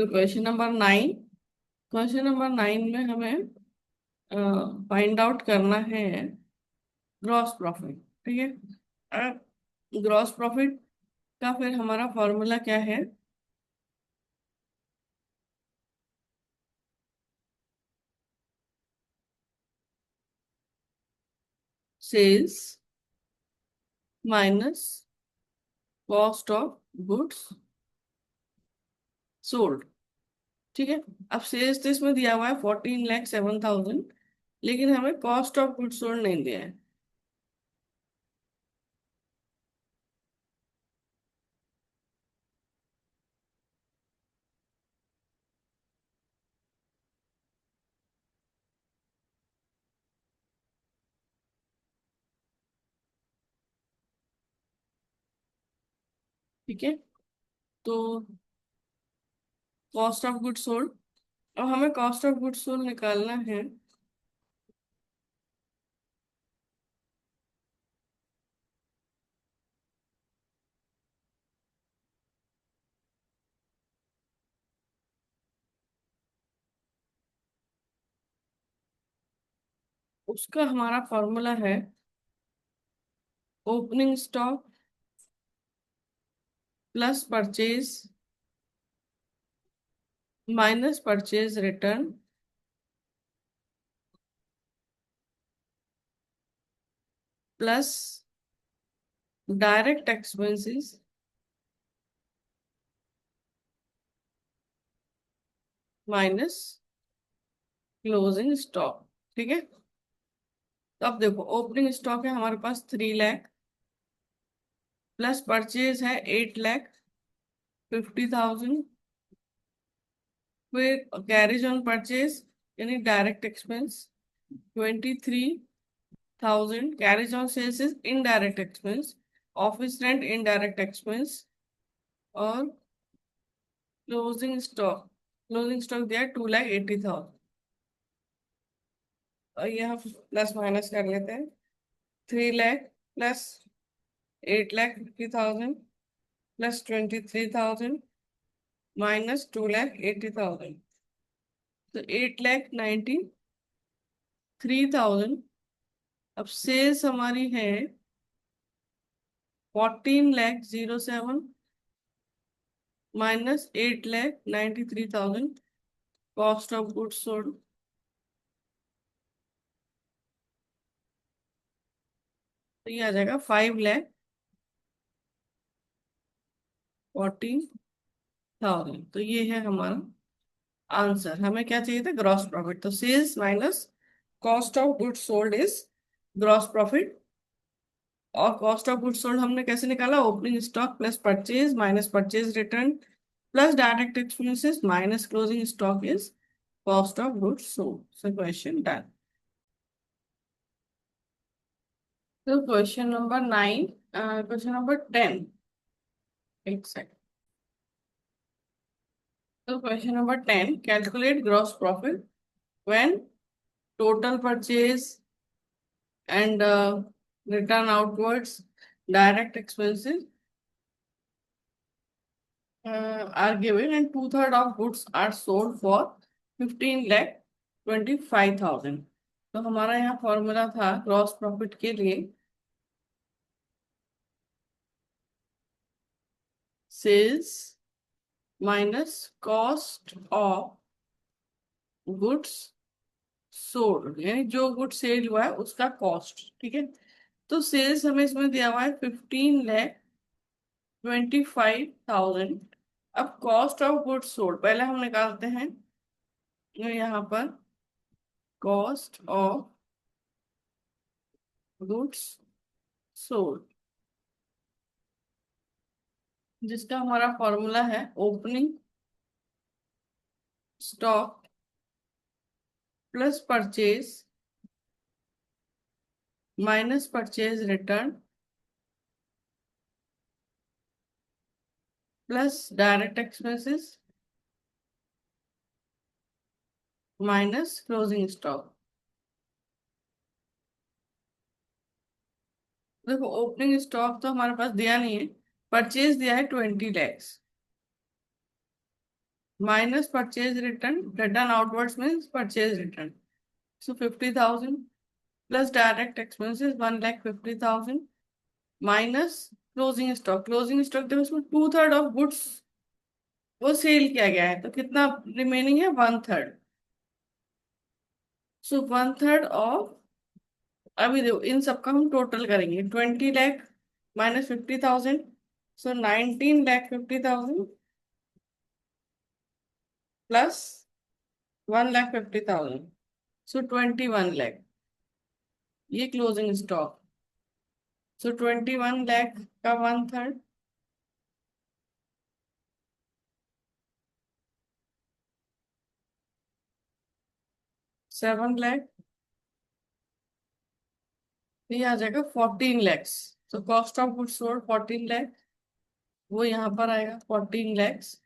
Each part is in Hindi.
तो क्वेश्चन नंबर 9 में हमें फाइंड आउट करना है ग्रॉस प्रॉफिट। ठीक है। ग्रॉस प्रॉफिट का फिर हमारा फॉर्मूला क्या है? Sales minus cost of goods sold. ठीक है। अब सेल्स तो इसमें दिया हुआ है 14,07,000, लेकिन हमें कॉस्ट ऑफ गुड्स सोल्ड नहीं दिया है। ठीक है। तो कॉस्ट ऑफ गुड्स सोल्ड, अब हमें कॉस्ट ऑफ गुड्स सोल्ड निकालना है। उसका हमारा फॉर्मूला है opening stock plus purchase minus purchase return plus direct expenses minus closing stock. ठीक है। तो अब देखो, ओपनिंग स्टॉक है हमारे पास 3 लाख, प्लस परचेज है 8,50,000, फिर कैरेज ऑन परचेज यानी direct expense 23,000, carriage on sales is indirect expense, office rent indirect expense, और क्लोजिंग स्टॉक दिया 2,80,000। और ये हम प्लस माइनस कर लेते हैं। 3 लाख प्लस 8,50,000 प्लस 23,000 माइनस 2,80,000, तो 8,93,000। अब सेल्स हमारी है 14,07,000 minus 8,93,000, cost of goods sold, तो ये आ जाएगा 5,40,000। तो ये है हमारा आंसर। हमें क्या चाहिए था? Gross profit. तो sales minus cost of goods sold is gross profit. और कॉस्ट ऑफ गुड्स सोल्ड हमने कैसे निकाला? Opening stock plus purchase minus purchase return plus direct expenses minus closing stock is cost of goods sold. So question done. तो क्वेश्चन नंबर 10। एक सेकंड। तो question number 10, calculate gross profit when total purchase and return outwards direct expenses are given and two-thirds of goods are sold for 15,25,000। तो हमारा यहाँ फॉर्मूला था ग्रॉस प्रॉफिट के लिए, sales minus cost of goods sold, यानी जो गुड सेल हुआ है उसका कॉस्ट। ठीक है। तो सेल्स हमें इसमें दिया हुआ है 15,25,000। अब कॉस्ट ऑफ गुड्स सोल्ड पहले हम निकालते हैं। तो यहाँ पर कॉस्ट ऑफ गुड्स सोल्ड, जिसका हमारा फॉर्मूला है opening stock plus purchase minus purchase return plus direct expenses minus closing stock. देखो, ओपनिंग स्टॉक तो हमारे पास दिया नहीं है, परचेज दिया है 20 lakhs. minus purchase return outwards means purchase return. So 50,000 plus direct expenses 1,50,000 minus closing stock. Closing stock देखो उसमें 2/3 ऑफ गुड्स वो सेल किया गया है, तो कितना रिमेनिंग है? 1/3। सो 1/3 ऑफ, अभी देखो इन सबका हम टोटल करेंगे, 20 लाख माइनस 50,000, सो 19,50,000 प्लस 1,50,000, सो 21 लाख। ये क्लोजिंग स्टॉक, सो 21 लाख का 1/3, 7 लाख, ये आ जाएगा 14 लैक्स। तो cost of goods sold 14 lakh, वो यहाँ पर आएगा 14 लैक्स।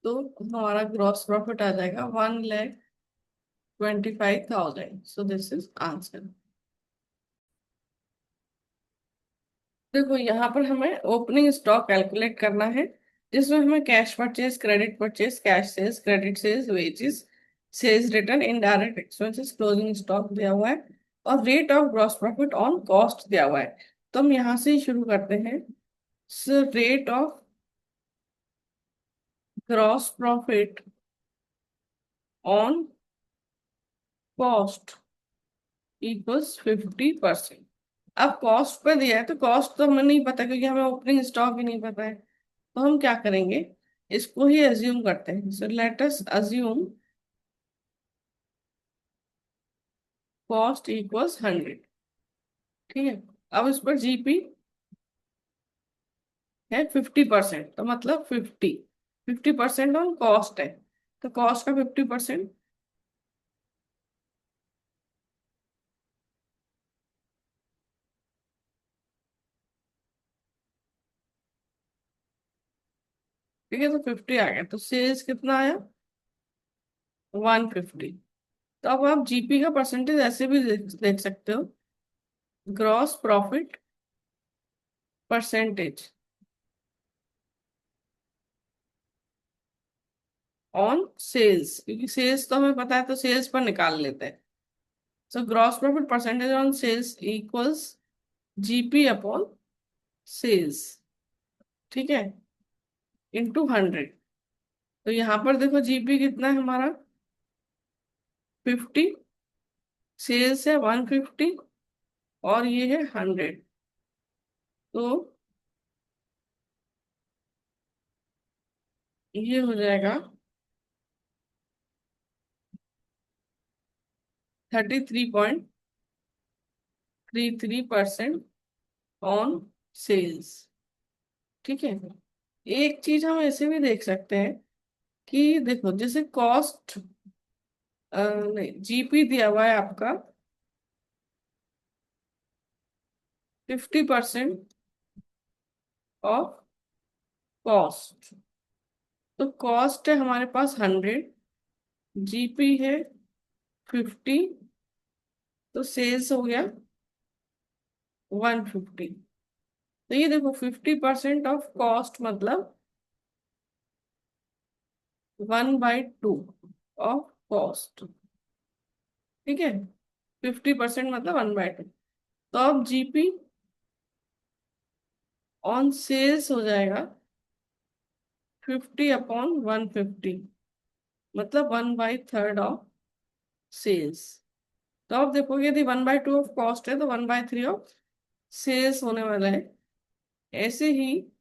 तो हमारा ग्रॉस प्रॉफिट आ जाएगा 1,25,000। So this is answer. देखो यहाँ पर हमें ओपनिंग स्टॉक कैलकुलेट करना है, जिसमें हमें cash purchase, credit purchase, cash sales, credit sales, wages, sales return, indirect expenses, closing stock दिया हुआ है और rate of gross profit on cost दिया हुआ है। तो हम यहाँ से ही शुरू करते हैं। So rate of gross profit on cost equals 50%। अब कॉस्ट पे दिया है तो कॉस्ट तो हमें नहीं पता, क्योंकि हमें ओपनिंग स्टॉक ही नहीं पता है। तो हम क्या करेंगे, इसको ही अज्यूम करते हैं। So let us assume cost equals 100। ठीक है, अब इस पर जीपी है 50%, तो मतलब 50% ऑन कॉस्ट है, तो कॉस्ट का 50%। ठीक है, तो 50 आ गया, तो सेल्स कितना आया? 150। तो अब आप जीपी का परसेंटेज ऐसे भी देख सकते हो, gross profit percentage on sales, क्योंकि सेल्स तो हमें पता है, तो सेल्स पर निकाल लेते हैं। So gross profit percentage on sales equals GP upon sales. ठीक है, इंटू 100। तो यहाँ पर देखो जीपी कितना है हमारा? 50, सेल्स है 150 और ये है 100। तो ये हो जाएगा 33.33% ऑन सेल्स। ठीक है, एक चीज हम ऐसे भी देख सकते हैं कि देखो जैसे कॉस्ट, नहीं, जीपी दिया हुआ है आपका 50% ऑफ कॉस्ट। तो कॉस्ट है हमारे पास 100, जीपी है 50, तो सेल्स हो गया 150। तो ये देखो 50% ऑफ कॉस्ट मतलब 1/2 ऑफ कॉस्ट। ठीक है, 50% मतलब 1/2। तो अब जीपी ऑन सेल्स हो जाएगा 50/150, मतलब 1/3 ऑफ सेल्स। तो अब देखो यदि 1/2 ऑफ कॉस्ट है तो 1/3 ऑफ सेल्स होने वाला है। ऐसे ही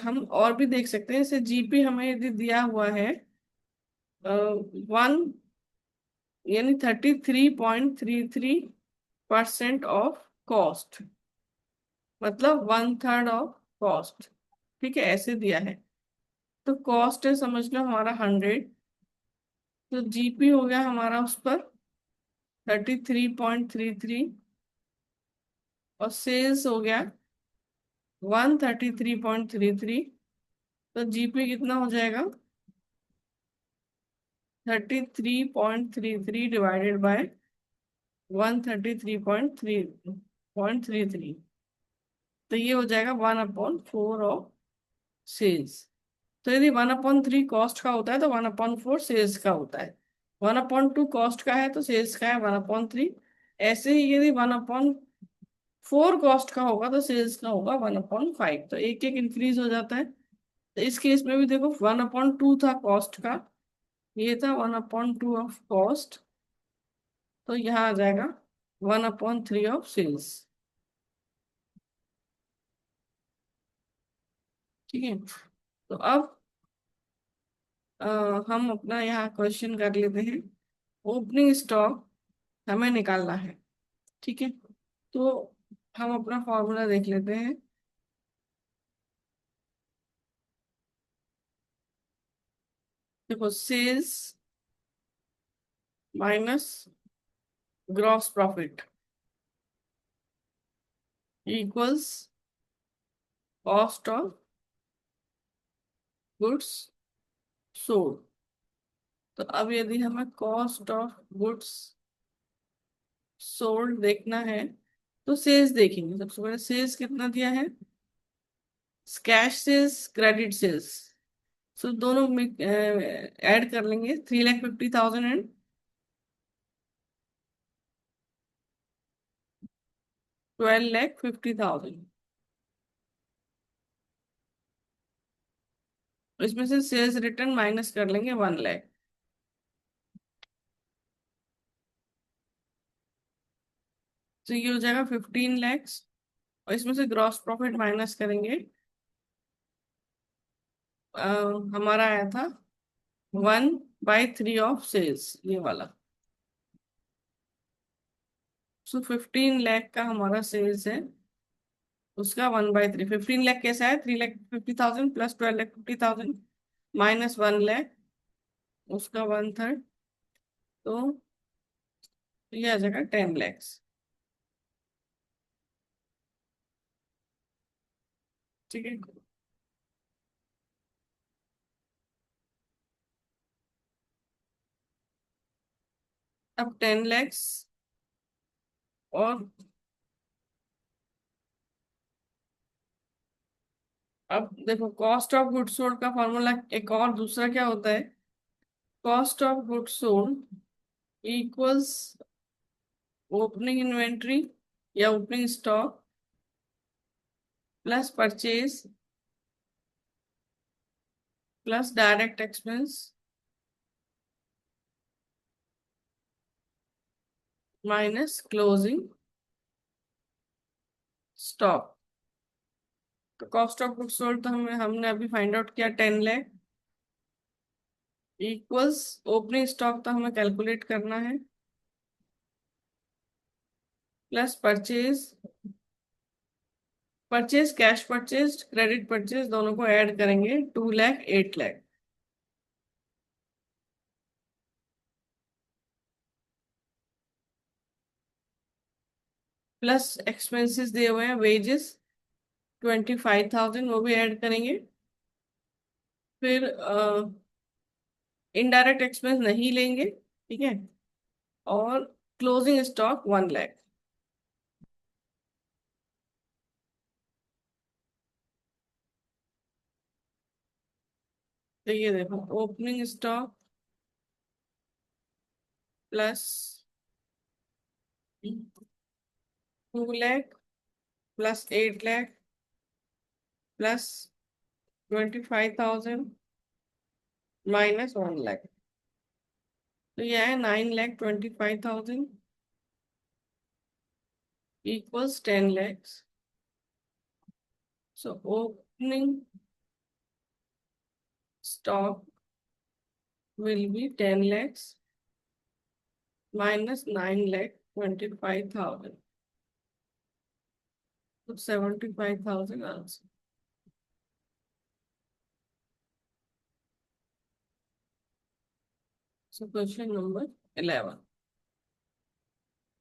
हम और भी देख सकते हैं, जैसे जीपी हमें यदि दिया हुआ है 1, यानी 33.33% ऑफ कॉस्ट, मतलब 1/3 ऑफ कॉस्ट। ठीक है, ऐसे दिया है। तो कॉस्ट है समझ लो हमारा 100, तो जीपी हो गया हमारा उस पर 33.33 और सेल्स हो गया 133.33। तो जीपी कितना हो जाएगा? 33.33 डिवाइडेड बाय 133.3, तो ये हो जाएगा 1/4 ऑफ सेल्स। तो यदि 1/3 कॉस्ट का होता है तो 1/4 सेल्स का होता है। 1/2 कॉस्ट का है तो सेल्स का है 1/3। ऐसे ही यदि 1/4 कॉस्ट का होगा तो सेल्स का होगा 1/5। तो एक एक इंक्रीज हो जाता है। तो इस केस में भी देखो 1/2 था कॉस्ट का, ये था 1/2 ऑफ कॉस्ट, तो यहाँ आ जाएगा 1/3 ऑफ सेल्स। ठीक है। तो अब हम अपना यहाँ क्वेश्चन कर लेते हैं। ओपनिंग स्टॉक हमें निकालना है। ठीक है। तो हम अपना फॉर्मूला देख लेते हैं। देखो sales minus gross profit equals cost of goods sold. तो अब यदि हमें कॉस्ट ऑफ गुड्स सोल्ड देखना है तो सेल्स देखेंगे। सबसे पहले सेल्स कितना दिया है, कैश सेल्स क्रेडिट सेल्स, सो दोनों में ऐड कर लेंगे। 3,50,000 एंड 12,50,000। इसमें से सेल्स रिटर्न माइनस कर लेंगे 1 लाख। तो ये हो जाएगा 15 lakhs। और इसमें से ग्रॉस प्रॉफिट माइनस करेंगे। अ, हमारा आया था 1/3 ऑफ सेल्स, ये वाला। सो 15 लाख का हमारा सेल्स है, उसका 1/3। 15 लाख कैसा है, 3,50,000 प्लस 12,50,000 माइनस 1 लाख, उसका 1/3। तो ये आ जाएगा 10 lakhs। ठीक है। अब 10 lakhs और अब देखो कॉस्ट ऑफ गुड्स सोल्ड का फॉर्मूला एक और दूसरा क्या होता है, cost of goods sold equals opening inventory या opening stock plus purchase plus direct expense minus closing stock. तो कॉस्ट ऑफ गुड्स सोल्ड तो हमने अभी फाइंड आउट किया 10 लाख इक्वल्स ओपनिंग स्टॉक, तो हमें कैलकुलेट करना है, plus purchase, purchase cash purchase credit purchase दोनों को ऐड करेंगे 2 लाख 8 लाख। प्लस एक्सपेंसेस दिए हुए हैं, वेजेस 25,000 वो भी ऐड करेंगे। फिर इनडायरेक्ट एक्सपेंस नहीं लेंगे। ठीक है। और क्लोजिंग स्टॉक 1 लाख। तो ये देखो opening stock plus 2 lakh plus 8 lakh plus 25,000 minus 1 lakh. तो यह है 9,25,000 equals 10 lakhs. So opening stock will be 10 lakhs minus 9,25,000. So 75,000 answer. So question number 11.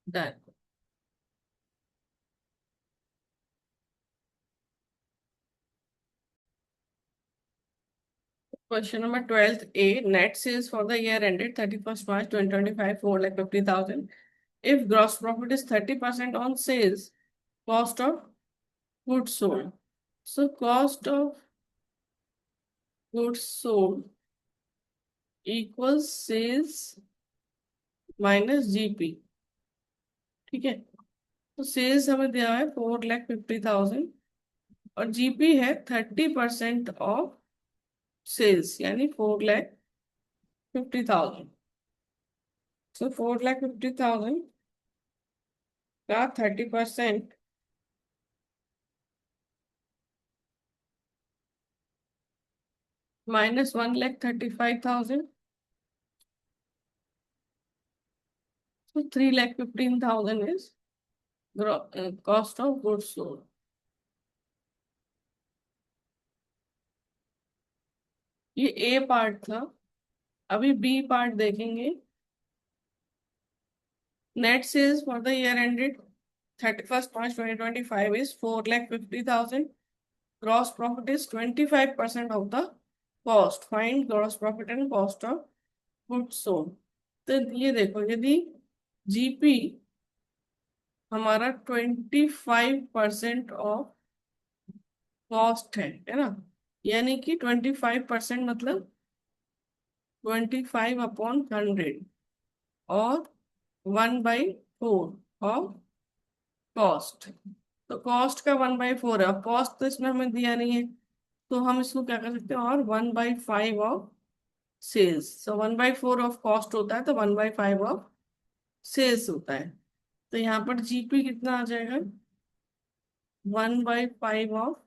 Done. Question number 12th A. Net sales for the year ended 31st March 2025 4,50,000. If gross profit is 30% on sales, cost of goods sold. So cost of goods sold equals sales minus GP. ठीक है, तो सेल्स हमें दिया है 4,50,000 और जीपी है 30% ऑफ सेल्स यानी 4,50,000। तो 4,50,000 का 30% माइनस 1,35,000, तो 3,15,000 is cost of goods sold. ये ए पार्ट था। अभी बी पार्ट देखेंगे। Net sales for the year ended 31st March 2025 is 4,50,000. Gross profit is 25% of the cost. Find gross profit and cost of goods sold. तो ये देखो, यदि जीपी हमारा 25% ऑफ कॉस्ट है ना, यानी कि 25% मतलब 25/100 और 1/4 ऑफ कॉस्ट। तो कॉस्ट का 1/4 है, कॉस्ट तो इसमें हमें दिया नहीं है, तो हम इसको क्या कर सकते हैं, और 1/5 of sales. So 1/4 of cost होता है, तो 1/5 ऑफ सेल्स होता है। तो यहाँ पर जीपी कितना आ जाएगा, 1/5 ऑफ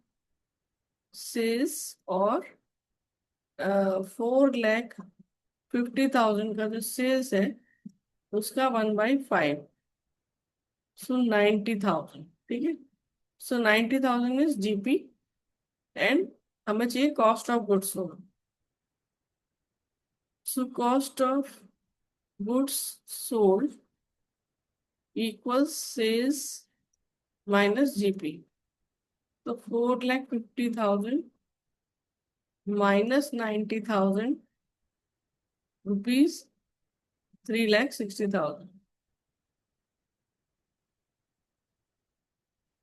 सेल्स, और 4,50,000 का जो सेल्स है उसका 1/5, सो 90,000। ठीक है, सो 90,000 इज जीपी एंड हमें चाहिए cost of goods sold. So cost of goods sold equals sales minus GP. तो 4,50,000 माइनस 90,000 रुपीज 3,60,000।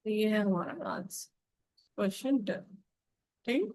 ये है हमारा आज क्वेश्चन 10। ठीक।